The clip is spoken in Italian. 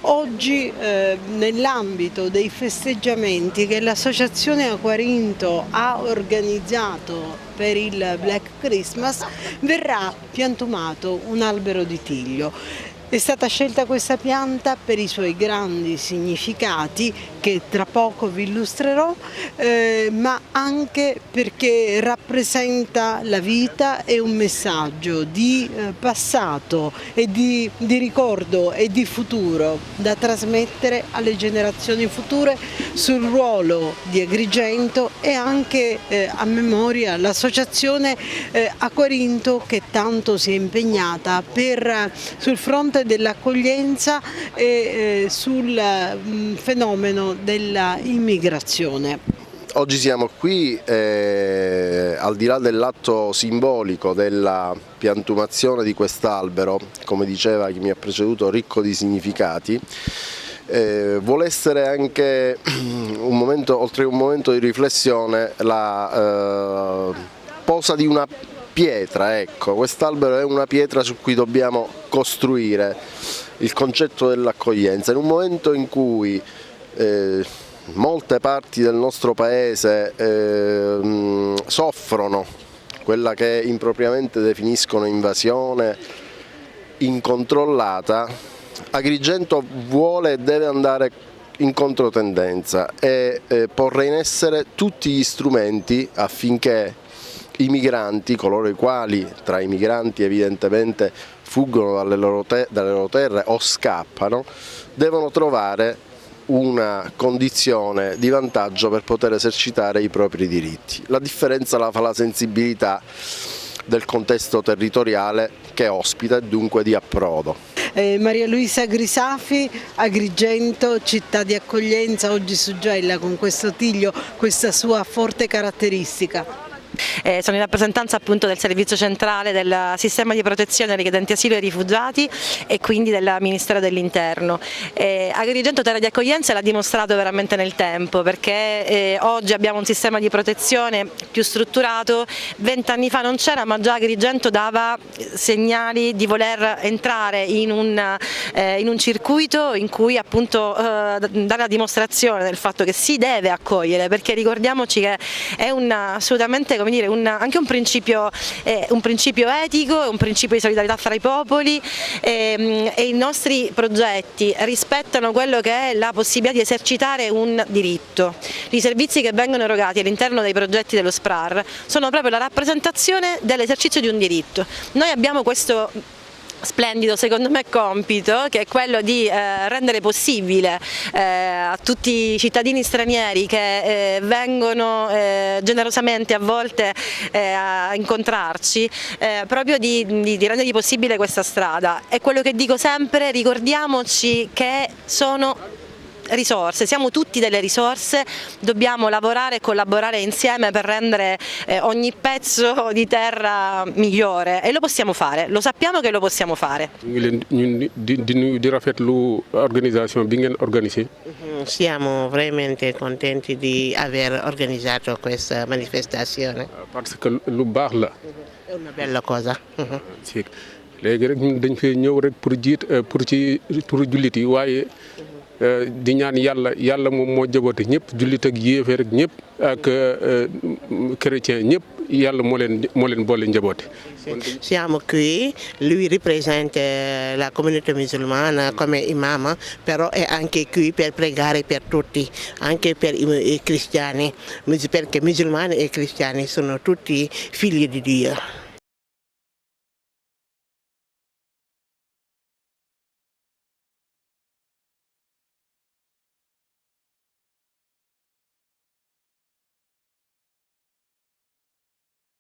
Oggi nell'ambito dei festeggiamenti che l'Associazione Aquarinto ha organizzato per il Black Christmas verrà piantumato un albero di tiglio. È stata scelta questa pianta per i suoi grandi significati che tra poco vi illustrerò, ma anche perché rappresenta la vita e un messaggio di passato e di ricordo e di futuro da trasmettere alle generazioni future sul ruolo di Agrigento e anche a memoria l'associazione Aquarinto che tanto si è impegnata sul fronte dell'accoglienza e sul fenomeno della immigrazione. Oggi siamo qui al di là dell'atto simbolico della piantumazione di quest'albero, come diceva chi mi ha preceduto, ricco di significati, vuole essere anche un momento, oltre che un momento di riflessione, la posa di una pietra. Ecco, quest'albero è una pietra su cui dobbiamo costruire il concetto dell'accoglienza in un momento in cui molte parti del nostro paese soffrono quella che impropriamente definiscono invasione incontrollata. Agrigento vuole e deve andare in controtendenza e porre in essere tutti gli strumenti affinché i migranti, coloro i quali tra i migranti evidentemente fuggono dalle loro terre o scappano, devono trovare una condizione di vantaggio per poter esercitare i propri diritti. La differenza la fa la sensibilità del contesto territoriale che ospita e dunque di approdo. Maria Luisa Grisafi, Agrigento, città di accoglienza, oggi suggella con questo tiglio questa sua forte caratteristica. Sono in rappresentanza appunto del servizio centrale del sistema di protezione dei richiedenti asilo e rifugiati e quindi del Ministero dell'Interno. Agrigento terra di accoglienza l'ha dimostrato veramente nel tempo, perché oggi abbiamo un sistema di protezione più strutturato. 20 anni fa non c'era, ma già Agrigento dava segnali di voler entrare in un circuito in cui appunto dare la dimostrazione del fatto che si deve accogliere, perché ricordiamoci che è assolutamente, come dire, anche un principio etico, un principio di solidarietà fra i popoli e i nostri progetti rispettano quello che è la possibilità di esercitare un diritto. I servizi che vengono erogati all'interno dei progetti dello SPRAR sono proprio la rappresentazione dell'esercizio di un diritto. Noi abbiamo questo splendido, secondo me, compito, che è quello di rendere possibile a tutti i cittadini stranieri che vengono generosamente a volte a incontrarci, proprio di rendere possibile questa strada. È quello che dico sempre: ricordiamoci che sono risorse, siamo tutti delle risorse, dobbiamo lavorare e collaborare insieme per rendere ogni pezzo di terra migliore, e lo possiamo fare, lo sappiamo che lo possiamo fare. Di rafetlu organisation bi ngeen organisé. Siamo veramente contenti di aver organizzato questa manifestazione. Parce que lu baax la. È una bella cosa. Ci léegi rek ñun dañ fee ñëw rek pour ci turu jullit yi, waaye di ñaan yàlla moom moo jaboote ñëpp, jullit ak yéefar ak ñëpp ak chrétien ñëpp, yàlla moo leen boole njaboote. Siamo qui, lui rappresenta la comunità musulmana come imam, però è anche qui per pregare per tutti, anche per i cristiani, perché musulmani e cristiani sono tutti figli di Dio.